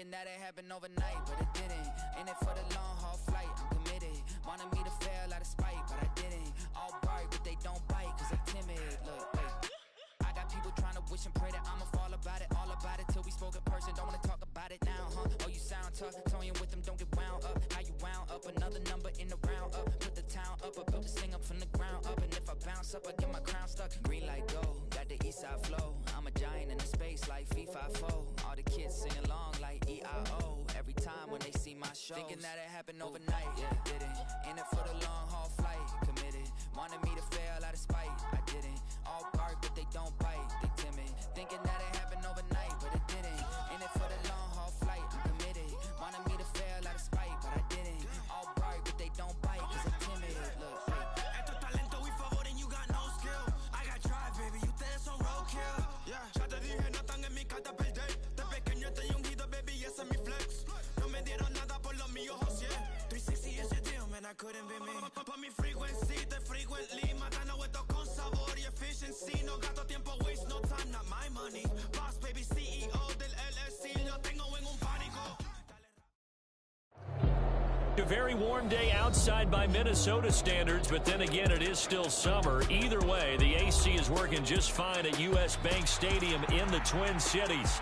Thinking that it happened overnight, but it didn't. In it for the long haul flight, I'm committed. Wanted me to fail out of spite, but I didn't. All bark, but they don't bite, cause I'm timid. Look, wait. I got people trying to wish and pray that I'ma fall about it. All about it till we spoke in person, don't wanna talk about it now, huh? Oh, you sound tough, toying with them, don't get wound up. How you wound up, another number in the round up. Put the town up, I built this thing up from the ground up. And if I bounce up, I get my crown stuck. Green light go, got the east side flow. I'm a giant in the space like FIFA 4. All the kids sing along like E-I-O. Every time when they see my show. Thinking that it happened overnight, yeah, it didn't. In it for the long haul flight, committed. Wanted me to fail out of spite, I didn't. All bark, but they don't bite, they timid. Thinking that it happened overnight, but it didn't. In it for the long haul flight, I'm committed. Wanted me to fail out of spite, but I didn't. All bark, but they don't bite, cause I'm timid. Look, Esto es talento y favor and you got no skill. I got drive, baby, ustedes son roadkill. Yeah, ya te dije, no están en mi carta perder. De pequeño estoy ungido, baby, ese es mi flex. No me dieron nada por lo mío, José. 360 is your deal, man, I couldn't be me. Pa' mi frequency, te frequently. Matando esto con sabor y efficiency. No gasto tiempo, waste no time, not my money. Boss, baby, CEO del LLC. Lo tengo en un pánico. A very warm day outside by Minnesota standards, but then again, it is still summer. Either way, the AC is working just fine at U.S. Bank Stadium in the Twin Cities.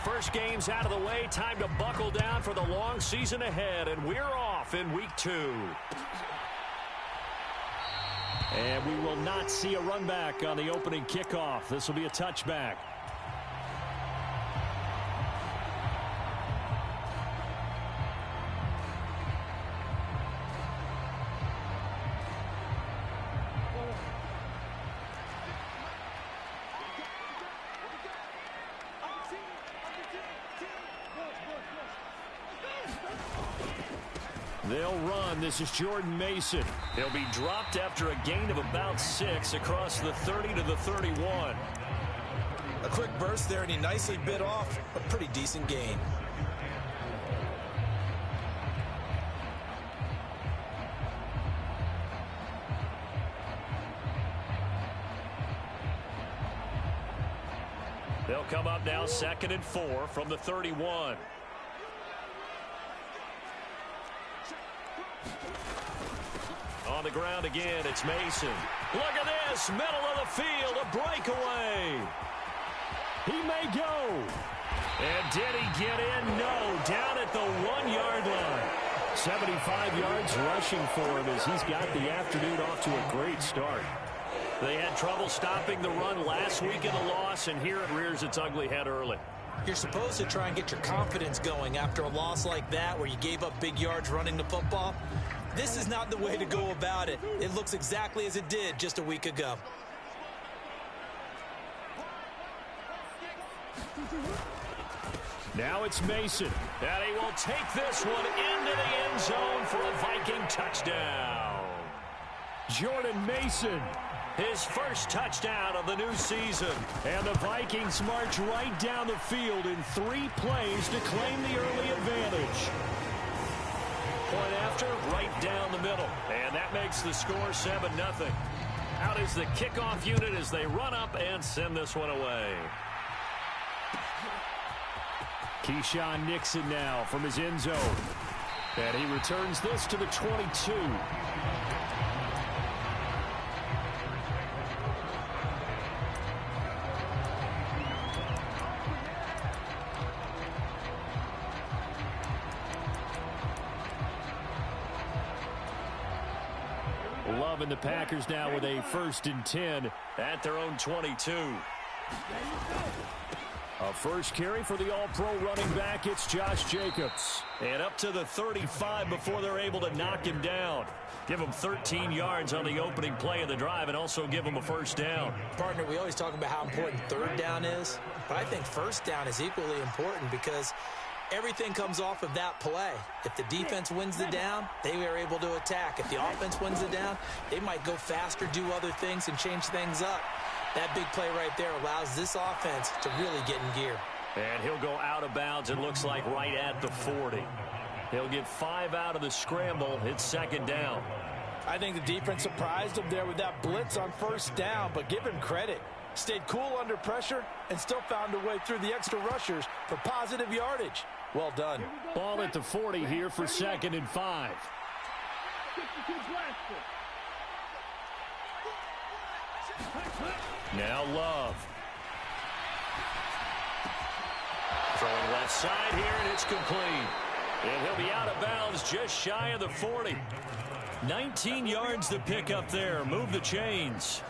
First game's out of the way. Time to buckle down for the long season ahead, and we're off in week 2. And we will not see a run back on the opening kickoff. This will be a touchback. They'll run. This is Jordan Mason. He'll be dropped after a gain of about 6 across the 30 to the 31. A quick burst there, and he nicely bit off a pretty decent gain. They'll come up now 2nd and 4 from the 31. On the ground again, it's Mason. Look at this, middle of the field, a breakaway. He may go. And did he get in? No, down at the 1-yard line. 75 yards rushing for him as he's got the afternoon off to a great start. They had trouble stopping the run last week in the loss, and here it rears its ugly head early. You're supposed to try and get your confidence going after a loss like that where you gave up big yards running the football. This is not the way to go about it. It looks exactly as it did just a week ago. Now it's Mason, and he will take this one into the end zone for a Viking touchdown. Jordan Mason, his first touchdown of the new season. And the Vikings march right down the field in 3 plays to claim the early advantage. Point after, right down the middle. And that makes the score 7-0. Out is the kickoff unit as they run up and send this one away. Keyshawn Nixon now from his end zone. And he returns this to the 22. Loving the Packers now with a 1st and 10 at their own 22. A first carry for the all-pro running back. It's Josh Jacobs. And up to the 35 before they're able to knock him down. Give him 13 yards on the opening play of the drive and also give him a first down. Partner, we always talk about how important 3rd down is, but I think 1st down is equally important because Everything comes off of that play. If the defense wins the down, they are able to attack. If the offense wins the down, they might go faster, do other things, and change things up. That big play right there allows this offense to really get in gear. And he'll go out of bounds, it looks like, right at the 40. He'll get 5 out of the scramble. It's second down. I think the defense surprised him there with that blitz on first down, but give him credit. Stayed cool under pressure and still found a way through the extra rushers for positive yardage. Well done. Ball at the 40 here for 2nd and 5. Now Love. Throwing left side here, and it's complete. And he'll be out of bounds just shy of the 40. 19 yards to pick up there. Move the chains.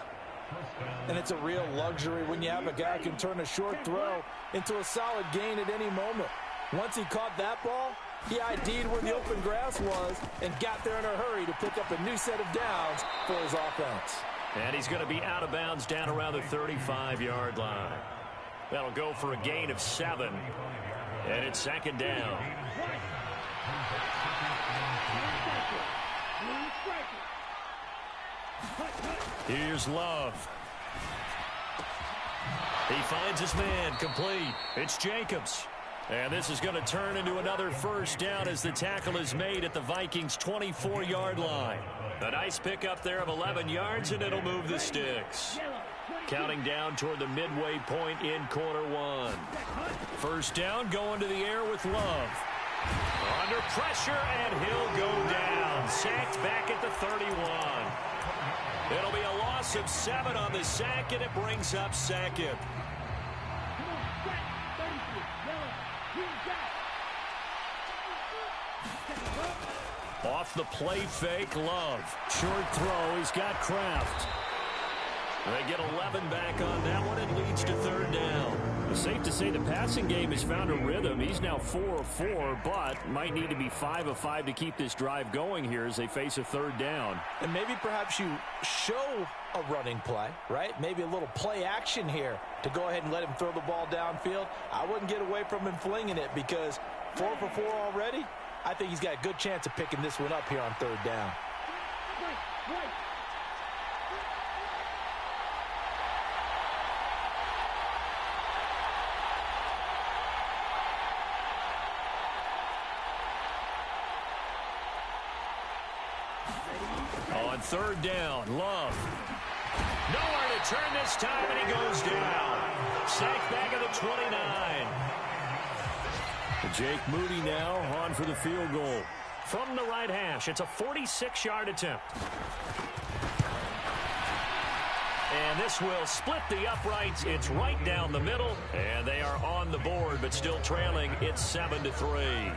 And it's a real luxury when you have a guy who can turn a short throw into a solid gain at any moment. Once he caught that ball, he ID'd where the open grass was and got there in a hurry to pick up a new set of downs for his offense. And he's going to be out of bounds down around the 35-yard line. That'll go for a gain of 7. And it's second down. Here's Love. He finds his man, complete. It's Jacobs. And this is going to turn into another first down as the tackle is made at the Vikings' 24-yard line. A nice pickup there of 11 yards, and it'll move the sticks. Counting down toward the midway point in quarter 1. First down, going to the air with Love. Under pressure, and he'll go down. Sacked back at the 31. It'll be a loss of 7 on the sack, and it brings up 2nd. Off the play fake, Love. Short throw, he's got Kraft. They get 11 back on that one. It leads to third down. It's safe to say the passing game has found a rhythm. He's now 4 of 4, but might need to be 5 of 5 to keep this drive going here as they face a third down. And maybe perhaps you show a running play, right? Maybe a little play action here to go ahead and let him throw the ball downfield. I wouldn't get away from him flinging it because 4 for 4 already. I think he's got a good chance of picking this one up here on third down. On third down, Love. Nowhere to turn this time, and he goes down. Sacked back at the 29. Jake Moody now on for the field goal. From the right hash, it's a 46-yard attempt. And this will split the uprights. It's right down the middle, and they are on the board, but still trailing. It's 7-3.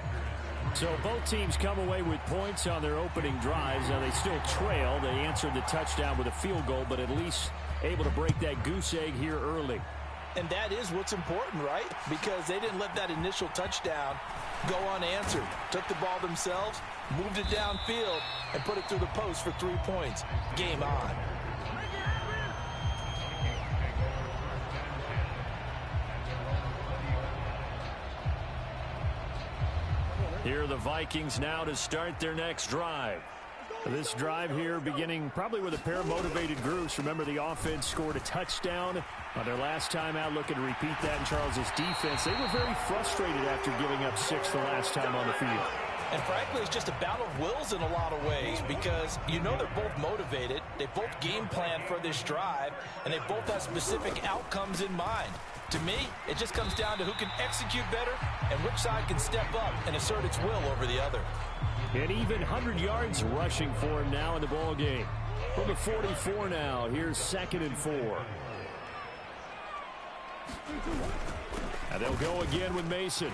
So both teams come away with points on their opening drives. Now they still trail. They answered the touchdown with a field goal, but at least able to break that goose egg here early. And that is what's important, right? Because they didn't let that initial touchdown go unanswered. Took the ball themselves, moved it downfield, and put it through the post for 3 points. Game on. Here are the Vikings now to start their next drive. This drive here beginning probably with a pair of motivated groups. Remember, the offense scored a touchdown on their last time out. Looking to repeat that in Charles's defense. They were very frustrated after giving up 6 the last time on the field. And frankly, it's just a battle of wills in a lot of ways because you know they're both motivated. They both game plan for this drive, and they both have specific outcomes in mind. To me, it just comes down to who can execute better and which side can step up and assert its will over the other. And even 100 yards rushing for him now in the ball game. From the 44 now, here's 2nd and 4. And they'll go again with Mason.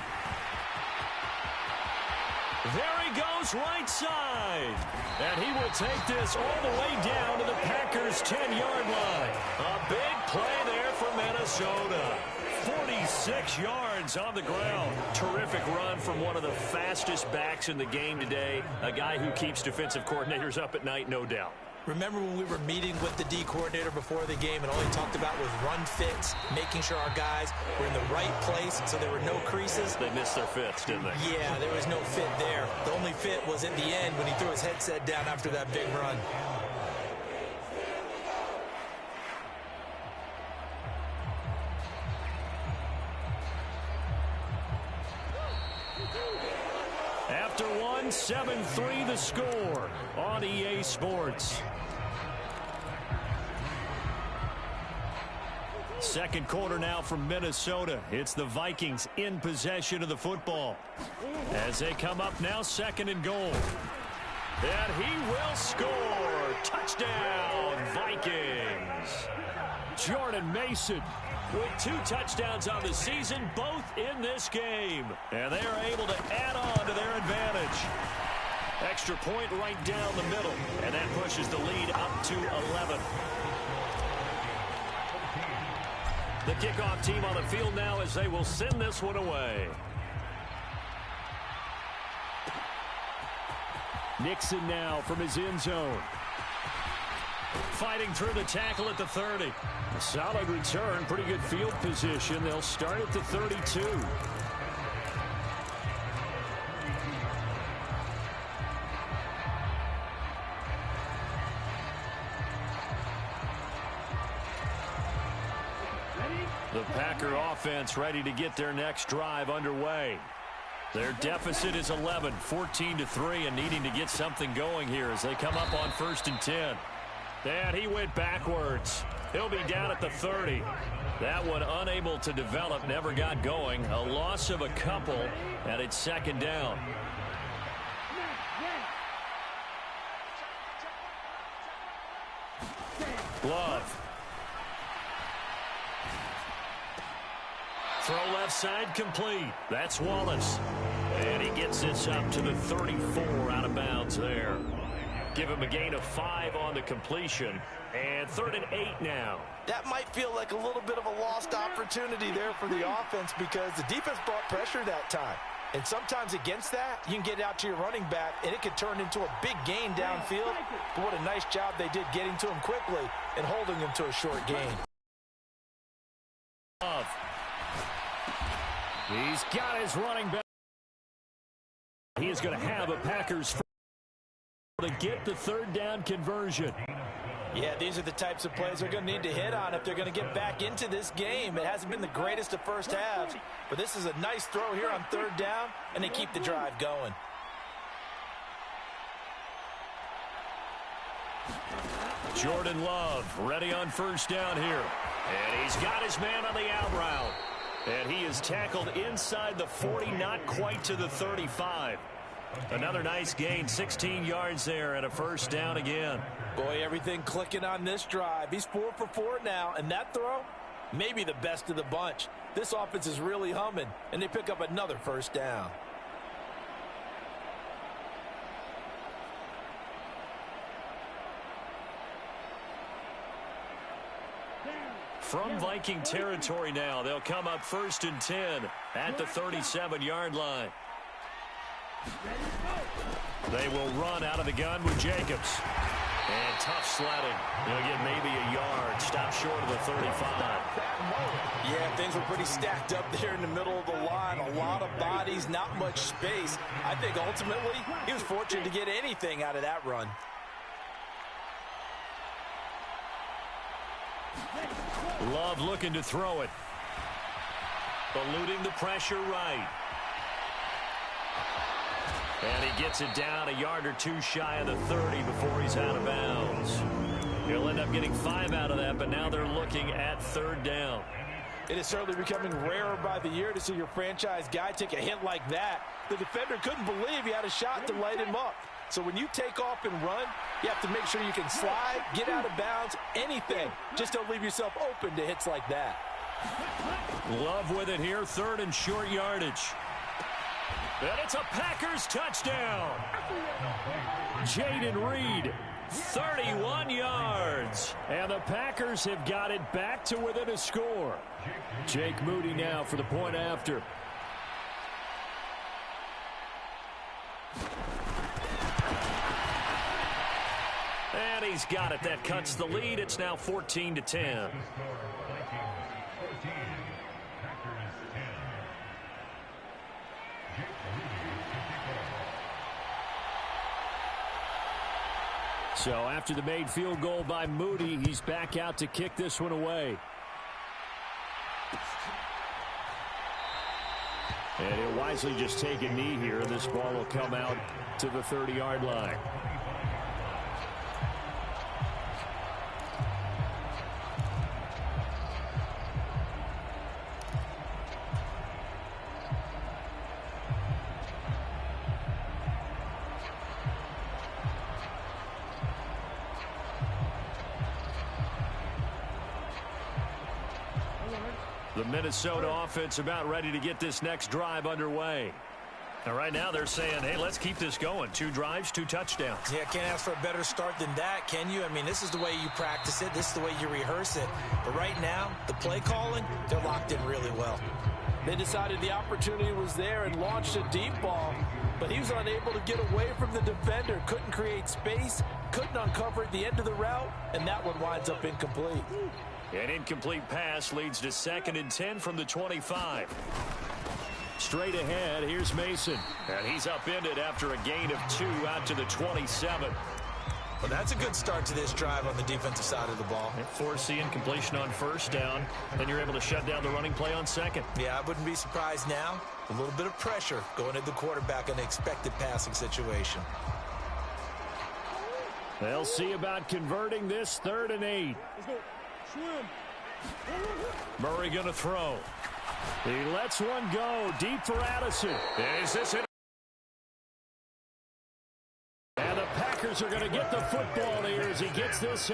There he goes right side. And he will take this all the way down to the Packers' 10-yard line. A big play there for Minnesota. 46 yards on the ground. Terrific run from one of the fastest backs in the game today. A guy who keeps defensive coordinators up at night, no doubt. Remember when we were meeting with the D coordinator before the game and all he talked about was run fits, making sure our guys were in the right place so there were no creases? They missed their fits, didn't they? Yeah, there was no fit there. The only fit was at the end when he threw his headset down after that big run. After one, 7-3 the score on EA Sports. Second quarter now from Minnesota. It's the Vikings in possession of the football. As they come up now, 2nd and goal. And he will score. Touchdown, Vikings. Jordan Mason with 2 touchdowns on the season, both in this game. And they are able to add on to their advantage. Extra point right down the middle. And that pushes the lead up to 11. The kickoff team on the field now as they will send this one away. Nixon now from his end zone. Fighting through the tackle at the 30. A solid return, pretty good field position. They'll start at the 32. The Packer offense ready to get their next drive underway. Their deficit is 11, 14-3, and needing to get something going here as they come up on 1st and 10. And he went backwards. He'll be down at the 30. That one unable to develop, never got going. A loss of a couple, and it's 2nd down. Love. Throw left side complete. That's Wallace. And he gets this up to the 34 out of bounds there. Give him a gain of 5 on the completion. And 3rd and 8 now. That might feel like a little bit of a lost opportunity there for the offense because the defense brought pressure that time. And sometimes against that, you can get out to your running back, and it could turn into a big gain downfield. But what a nice job they did getting to him quickly and holding him to a short gain. Love. He's got his running back. He is going to have a Packers to get the 3rd down conversion. Yeah, these are the types of plays they're going to need to hit on if they're going to get back into this game. It hasn't been the greatest of first halves, but this is a nice throw here on 3rd down, and they keep the drive going. Jordan Love ready on 1st down here. And he's got his man on the out route. And he is tackled inside the 40, not quite to the 35. Another nice gain, 16 yards there and a 1st down again. Boy, everything clicking on this drive. He's 4 for 4 now, and that throw, maybe the best of the bunch. This offense is really humming, and they pick up another 1st down. From Viking territory now, they'll come up 1st and 10 at the 37-yard line. They will run out of the gun with Jacobs. And tough sledding. They'll get maybe a yard. Stop short of the 35. Yeah, things were pretty stacked up there in the middle of the line. A lot of bodies, not much space. I think ultimately he was fortunate to get anything out of that run. Love looking to throw it. Eluding the pressure right. And he gets it down a yard or 2 shy of the 30 before he's out of bounds. He'll end up getting 5 out of that, but now they're looking at 3rd down. It is certainly becoming rarer by the year to see your franchise guy take a hit like that. The defender couldn't believe he had a shot to light him up. So when you take off and run, you have to make sure you can slide, get out of bounds, anything. Just don't leave yourself open to hits like that. Love with it here, 3rd and short yardage. And it's a Packers touchdown. Jaden Reed, 31 yards. And the Packers have got it back to within a score. Jake Moody now for the point after. And he's got it. That cuts the lead. It's now 14-10. So after the made field goal by Moody, he's back out to kick this one away. And he'll wisely just take a knee here, and this ball will come out to the 30-yard line. The Minnesota offense about ready to get this next drive underway. And right now they're saying, hey, let's keep this going. 2 drives, 2 touchdowns. Yeah, can't ask for a better start than that, can you? I mean, this is the way you practice it. This is the way you rehearse it. But right now, the play calling, they're locked in really well. They decided the opportunity was there and launched a deep ball, but he was unable to get away from the defender. Couldn't create space, couldn't uncover at the end of the route, and that one winds up incomplete. An incomplete pass leads to 2nd and 10 from the 25. Straight ahead, here's Mason. And he's upended after a gain of 2 out to the 27. Well, that's a good start to this drive on the defensive side of the ball. Forcing completion on 1st down, and you're able to shut down the running play on 2nd. Yeah, I wouldn't be surprised now. A little bit of pressure going at the quarterback in an expected passing situation. They'll see about converting this 3rd and 8. Murray going to throw. He lets one go deep for Addison. Is this it? And the Packers are going to get the football here as he gets this.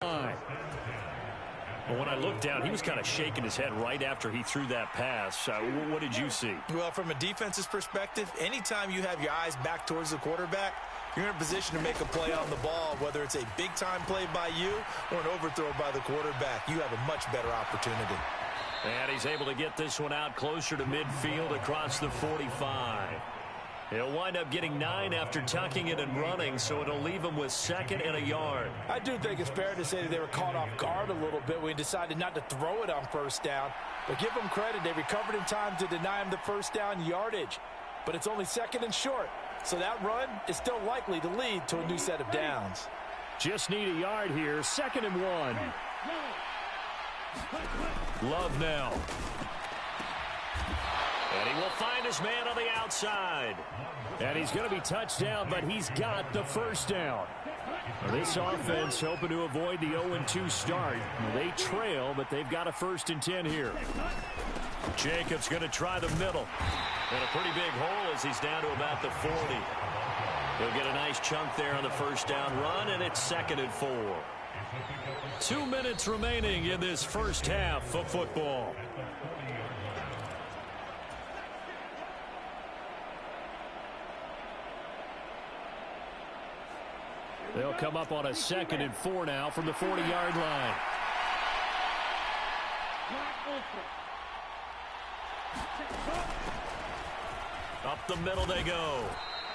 Well, when I looked down, he was kind of shaking his head right after he threw that pass. What did you see? Well, from a defense's perspective, anytime you have your eyes back towards the quarterback, you're in a position to make a play on the ball, whether it's a big-time play by you or an overthrow by the quarterback. You have a much better opportunity. And he's able to get this one out closer to midfield across the 45. He'll wind up getting 9 after tucking it and running, so it'll leave him with 2nd and a yard. I do think it's fair to say that they were caught off guard a little bit when he decided not to throw it on 1st down. But give them credit, they recovered in time to deny him the 1st down yardage. But it's only 2nd and short, so that run is still likely to lead to a new set of downs. Just need a yard here, 2nd and 1. Love now. And he will find his man on the outside. And he's going to be touched down, but he's got the 1st down. This offense hoping to avoid the 0-2 start. They trail, but they've got a 1st and 10 here. Jacobs going to try the middle. And a pretty big hole as he's down to about the 40. He'll get a nice chunk there on the 1st down run, and it's 2nd and 4. 2 minutes remaining in this 1st half of football. They'll come up on a 2nd and 4 now from the 40-yard line. Up the middle they go.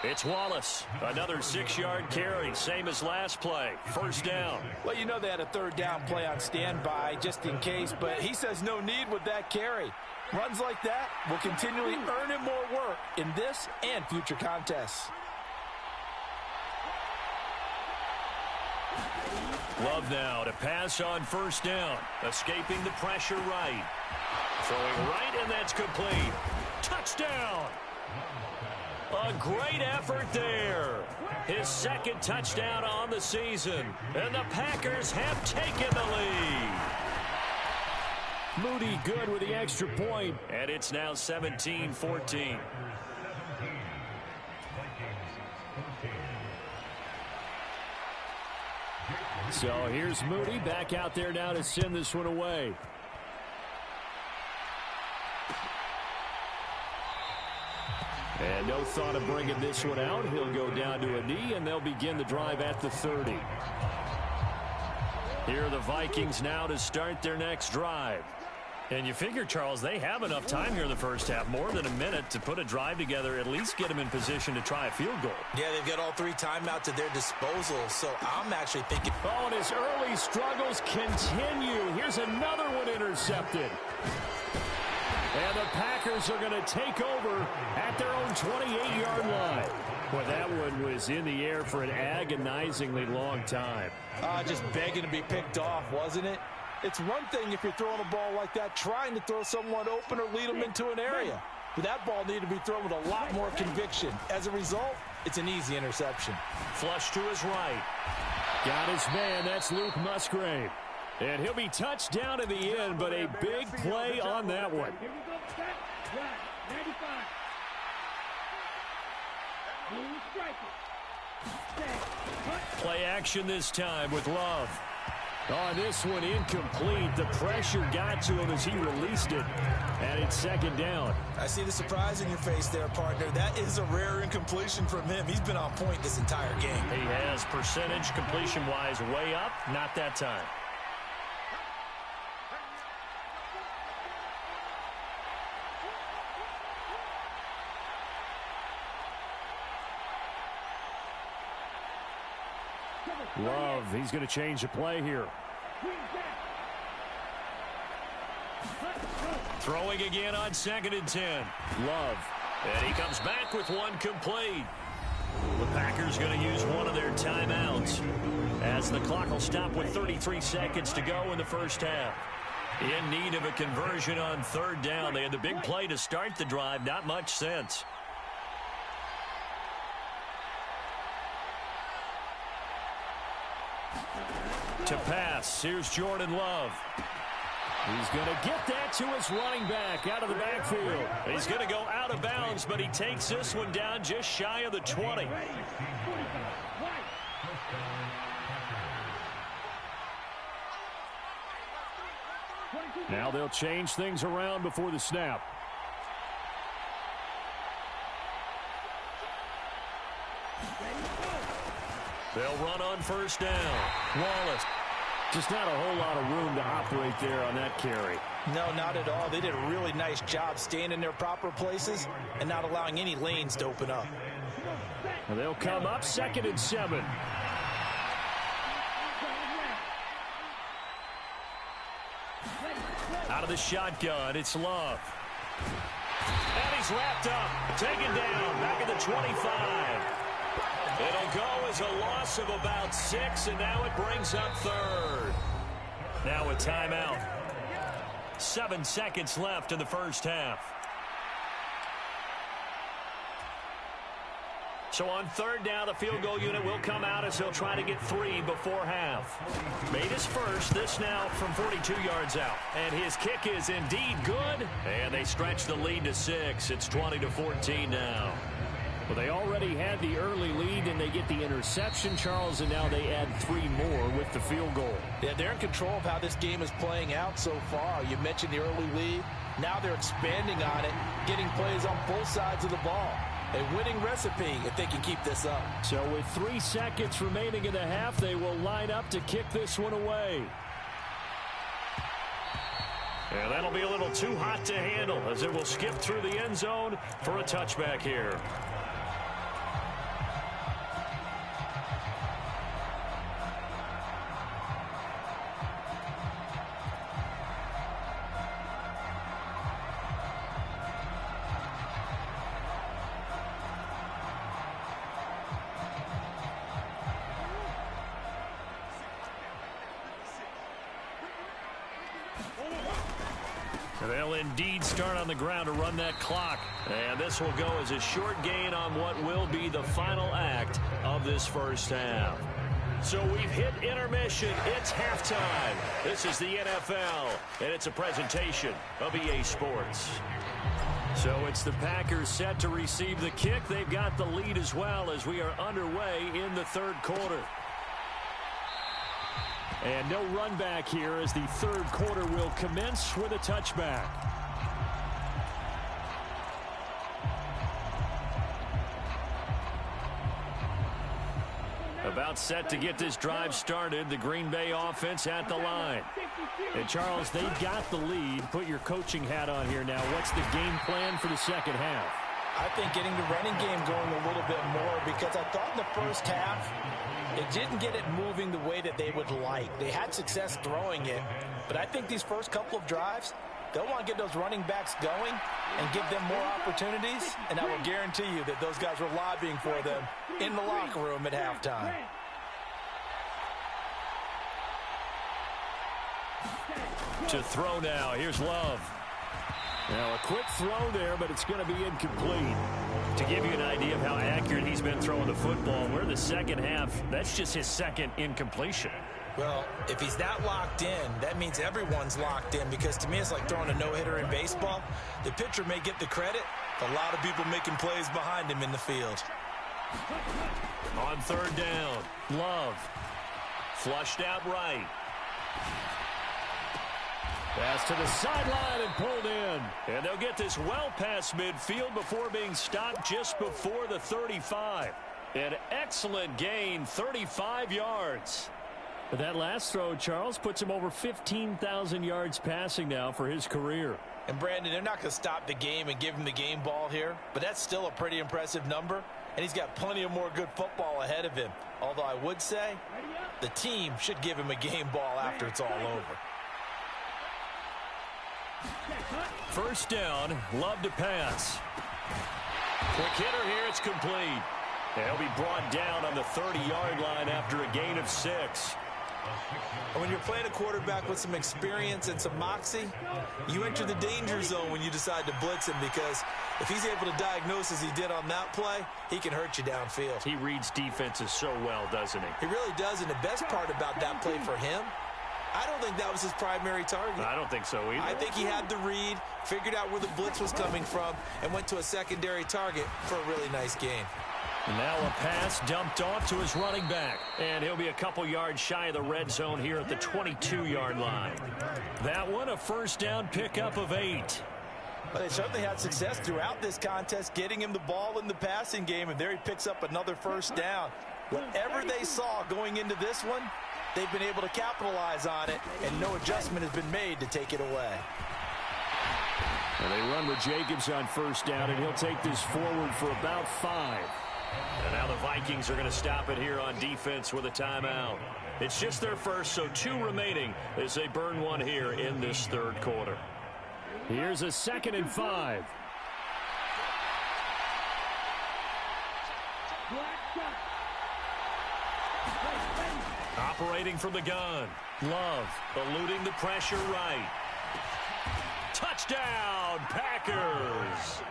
It's Wallace. Another 6-yard carry, same as last play. 1st down. Well, you know they had a 3rd down play on standby just in case, but he says no need with that carry. Runs like that will continually earn him more work in this and future contests. Love now to pass on 1st down. Escaping the pressure right. Throwing right, and that's complete. Touchdown! A great effort there. His 2nd touchdown on the season. And the Packers have taken the lead. Moody good with the extra point. And it's now 17-14. So here's Moody back out there now to send this one away. And no thought of bringing this one out. He'll go down to a knee, and they'll begin the drive at the 30. Here are the Vikings now to start their next drive. And you figure, Charles, they have enough time here in the first half, more than a minute, to put a drive together, at least get them in position to try a field goal. Yeah, they've got all 3 timeouts at their disposal, so I'm actually thinking... Oh, and his early struggles continue. Here's another one intercepted. And the Packers are going to take over at their own 28-yard line. Boy, that one was in the air for an agonizingly long time. Just begging to be picked off, wasn't it? It's one thing if you're throwing a ball like that, trying to throw someone open or lead them into an area. But that ball needed to be thrown with a lot more conviction. As a result, it's an easy interception. Flush to his right. Got his man. That's Luke Musgrave. And he'll be touched down in the end, but a big play on that one. Play action this time with Love. On this one, incomplete. The pressure got to him as he released it. And it's second down. I see the surprise in your face there, partner. That is a rare incompletion from him. He's been on point this entire game. He has percentage completion-wise way up. Not that time. Love, he's going to change the play here. Throwing again on 2nd and 10. Love. And he comes back with one complete. The Packers going to use one of their timeouts as the clock will stop with 33 seconds to go in the first half. In need of a conversion on 3rd down. They had the big play to start the drive. Not much sense. To pass, here's Jordan Love. He's going to get that to his running back out of the backfield. He's going to go out of bounds, but he takes this one down just shy of the 20. Now they'll change things around before the snap. They'll run on 1st down. Wallace. Just not a whole lot of room to operate there on that carry. No, not at all. They did a really nice job staying in their proper places and not allowing any lanes to open up. And they'll come up 2nd and 7. Out of the shotgun, it's Love. And he's wrapped up, taken down, back at the 25. It'll go as a loss of about 6, and now it brings up 3rd. Now a timeout. 7 seconds left in the first half. So on 3rd down, the field goal unit will come out as they'll try to get 3 before half. Made his first, this now from 42 yards out. And his kick is indeed good. And they stretch the lead to 6. It's 20-14 now. Well, they already had the early lead, and they get the interception, Charles, and now they add 3 more with the field goal. Yeah, they're in control of how this game is playing out so far. You mentioned the early lead. Now they're expanding on it, getting plays on both sides of the ball. A winning recipe if they can keep this up. So with 3 seconds remaining in the half, they will line up to kick this one away. And that'll be a little too hot to handle as it will skip through the end zone for a touchback here. They'll indeed start on the ground to run that clock. And this will go as a short gain on what will be the final act of this first half. So we've hit intermission. It's halftime. This is the NFL, and it's a presentation of EA Sports. So it's the Packers set to receive the kick. They've got the lead as well as we are underway in the 3rd quarter. And no run back here as the 3rd quarter will commence with a touchback. About set to get this drive started. The Green Bay offense at the line. And, Charles, they've got the lead. Put your coaching hat on here now. What's the game plan for the second half? I think getting the running game going a little bit more, because I thought in the first half it didn't get it moving the way that they would like. They had success throwing it, but I think these first couple of drives, they'll want to get those running backs going and give them more opportunities, and I will guarantee you that those guys were lobbying for them in the locker room at halftime. To throw now. Here's Love. Now, a quick throw there, but it's going to be incomplete. To give you an idea of how accurate he's been throwing the football, we're in the second half. That's just his second incompletion. Well, if he's that locked in, that means everyone's locked in, because to me it's like throwing a no-hitter in baseball. The pitcher may get the credit, but a lot of people making plays behind him in the field. On third down, Love. Flushed out right. Pass to the sideline and pulled in. And they'll get this well past midfield before being stopped just before the 35. An excellent gain, 35 yards. But that last throw, Charles, puts him over 15,000 yards passing now for his career. And, Brandon, they're not going to stop the game and give him the game ball here, but that's still a pretty impressive number, and he's got plenty of more good football ahead of him. Although I would say the team should give him a game ball after it's all over. First down, Love to pass. Quick hitter here, it's complete. They'll be brought down on the 30-yard line after a gain of 6. When you're playing a quarterback with some experience and some moxie, you enter the danger zone when you decide to blitz him, because if he's able to diagnose as he did on that play, he can hurt you downfield. He reads defenses so well, doesn't he? He really does, and the best part about that play for him, I don't think that was his primary target. I don't think so either. I think he had the read, figured out where the blitz was coming from, and went to a secondary target for a really nice gain. And now a pass dumped off to his running back. And he'll be a couple yards shy of the red zone here at the 22-yard line. That one, a first down pickup of 8. Well, they certainly had success throughout this contest, getting him the ball in the passing game, and there he picks up another first down. Whatever they saw going into this one, they've been able to capitalize on it, and no adjustment has been made to take it away. And they run with Jacobs on first down, and he'll take this forward for about 5. And now the Vikings are going to stop it here on defense with a timeout. It's just their first, so 2 remaining as they burn one here in this third quarter. Here's a 2nd and 5. Operating from the gun. Love eluding the pressure right. Touchdown, Packers.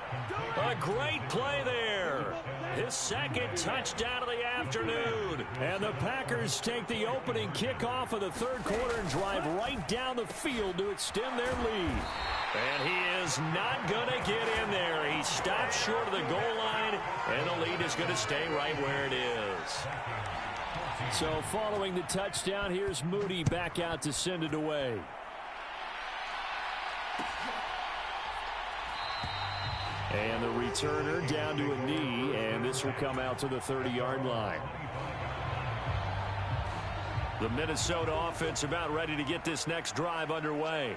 A great play there. His second touchdown of the afternoon. And the Packers take the opening kickoff of the third quarter and drive right down the field to extend their lead. And he is not going to get in there. He stopped short of the goal line, and the lead is going to stay right where it is. So following the touchdown, here's Moody back out to send it away. And the returner down to a knee, and this will come out to the 30-yard line. The Minnesota offense about ready to get this next drive underway.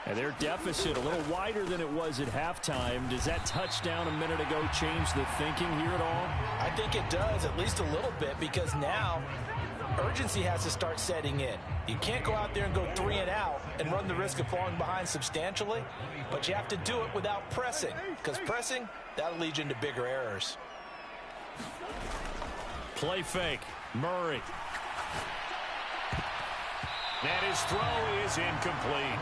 And their deficit a little wider than it was at halftime. Does that touchdown a minute ago change the thinking here at all? I think it does, at least a little bit, because now urgency has to start setting in. You can't go out there and go 3 and out and run the risk of falling behind substantially, but you have to do it without pressing, because pressing, that'll lead you into bigger errors. Play fake. Murray. And his throw is incomplete.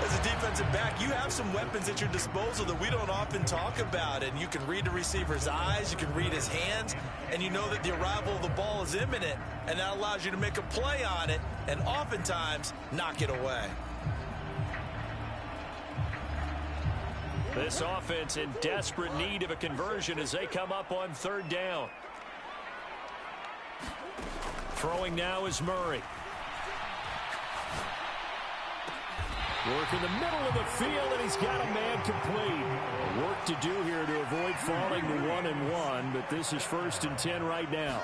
As a defensive back, you have some weapons at your disposal that we don't often talk about, and you can read the receiver's eyes, you can read his hands, and you know that the arrival of the ball is imminent, and that allows you to make a play on it and oftentimes knock it away. This offense in desperate need of a conversion as they come up on third down. Throwing now is Murray. Work in the middle of the field, and he's got a man complete. Work to do here to avoid falling to 1-1, but this is 1st and 10 right now.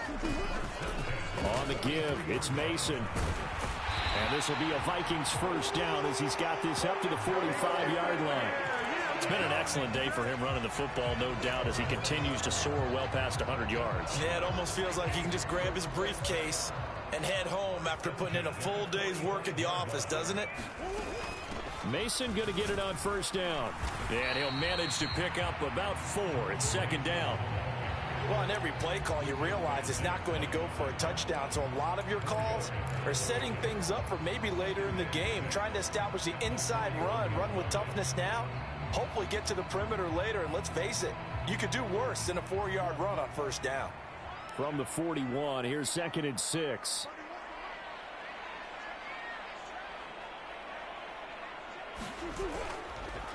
On the give, it's Mason. And this will be a Vikings first down as he's got this up to the 45-yard line. It's been an excellent day for him running the football, no doubt, as he continues to soar well past 100 yards. Yeah, it almost feels like he can just grab his briefcase and head home after putting in a full day's work at the office, doesn't it? Mason going to get it on first down. And he'll manage to pick up about 4. It's 2nd down. Well, on every play call, you realize it's not going to go for a touchdown. So a lot of your calls are setting things up for maybe later in the game, trying to establish the inside run with toughness now, hopefully get to the perimeter later. And let's face it, you could do worse than a 4-yard run on first down. From the 41, here's 2nd and 6.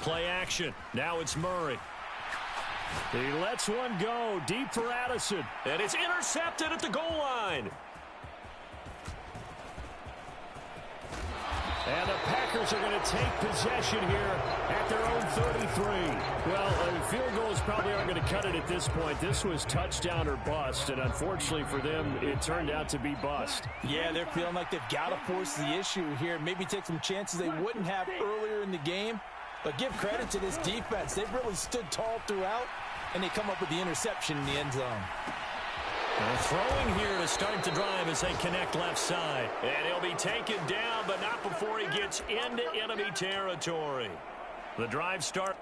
Play action. Now it's Murray. He lets one go deep for Addison. And it's intercepted at the goal line. And the Packers are going to take possession here at their own 33. Well, field goals probably aren't going to cut it at this point. This was touchdown or bust, and unfortunately for them, it turned out to be bust. Yeah, they're feeling like they've got to force the issue here. Maybe take some chances they wouldn't have earlier in the game. But give credit to this defense. They've really stood tall throughout, and they come up with the interception in the end zone. Throwing here to start the drive as they connect left side. And he'll be taken down, but not before he gets into enemy territory. The drive start.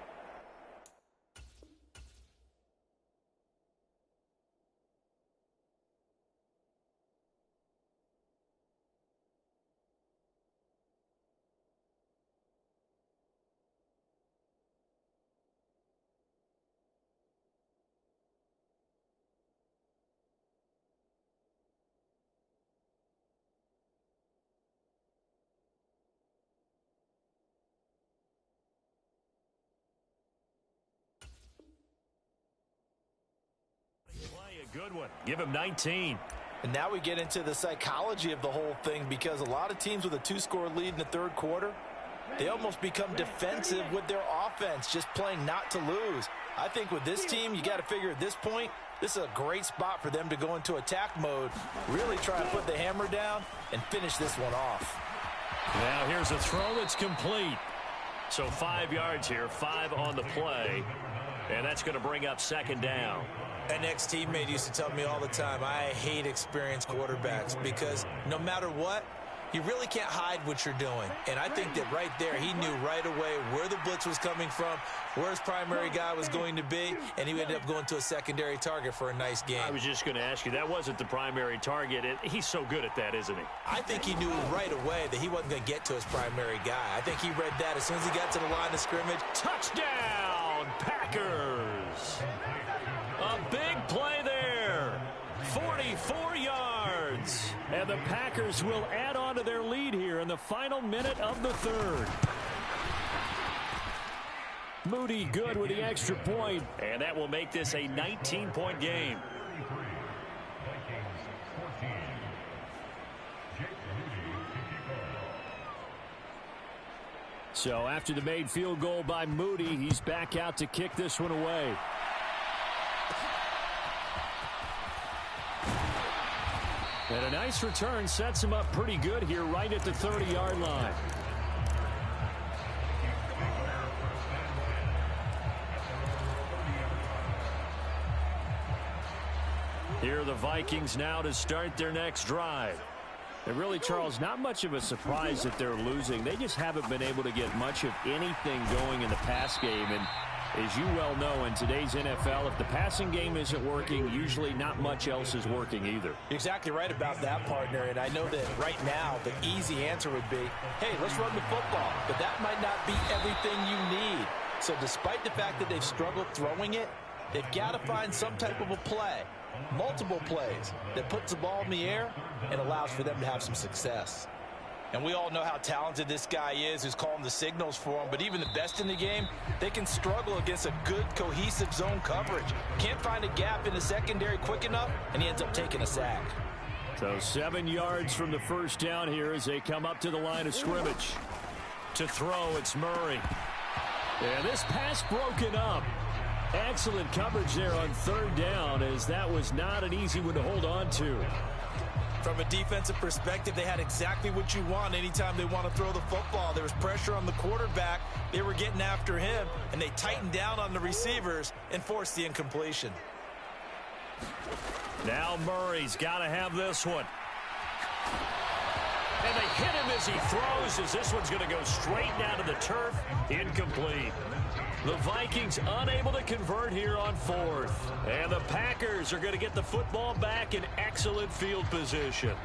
Good one. Give him 19. And now we get into the psychology of the whole thing, because a lot of teams with a 2-score lead in the third quarter, they almost become defensive with their offense, just playing not to lose. I think with this team, you got to figure at this point, this is a great spot for them to go into attack mode, really try to put the hammer down and finish this one off. Now here's a throw that's complete. So 5 yards here, 5 on the play, and that's going to bring up 2nd down. An ex-teammate used to tell me all the time, I hate experienced quarterbacks because no matter what, you really can't hide what you're doing. And I think that right there, he knew right away where the blitz was coming from, where his primary guy was going to be, and he ended up going to a secondary target for a nice game. I was just going to ask you, that wasn't the primary target. He's so good at that, isn't he? I think he knew right away that he wasn't going to get to his primary guy. I think he read that as soon as he got to the line of scrimmage. Touchdown, Packers! A big play there. 44 yards. And the Packers will add on to their lead here in the final minute of the third. Moody good with the extra point. And that will make this a 19-point game. So after the made field goal by Moody, he's back out to kick this one away. And a nice return sets him up pretty good here right at the 30-yard line. Here are the Vikings now to start their next drive. And really, Charles, not much of a surprise that they're losing. They just haven't been able to get much of anything going in the pass game. And as you well know, in today's NFL, if the passing game isn't working, usually not much else is working either. You're exactly right about that, partner. And I know that right now the easy answer would be, hey, let's run the football. But that might not be everything you need. So despite the fact that they've struggled throwing it, they've got to find some type of a play, multiple plays, that puts the ball in the air and allows for them to have some success. And we all know how talented this guy is who's calling the signals for him. But even the best in the game, they can struggle against a good, cohesive zone coverage. Can't find a gap in the secondary quick enough, and he ends up taking a sack. So 7 yards from the first down here as they come up to the line of scrimmage. To throw, it's Murray. And this pass broken up. Excellent coverage there on third down, as that was not an easy one to hold on to. From a defensive perspective, they had exactly what you want anytime they want to throw the football. There was pressure on the quarterback. They were getting after him, and they tightened down on the receivers and forced the incompletion. Now Murray's got to have this one. And they hit him as he throws, as this one's going to go straight down to the turf. Incomplete. The Vikings unable to convert here on fourth. And the Packers are going to get the football back in excellent field position.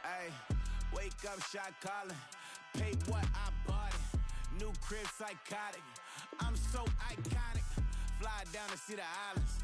Hey, wake up, shot calling. Pay what I bought it. New crib psychotic. I'm so iconic. Fly down to see the islands.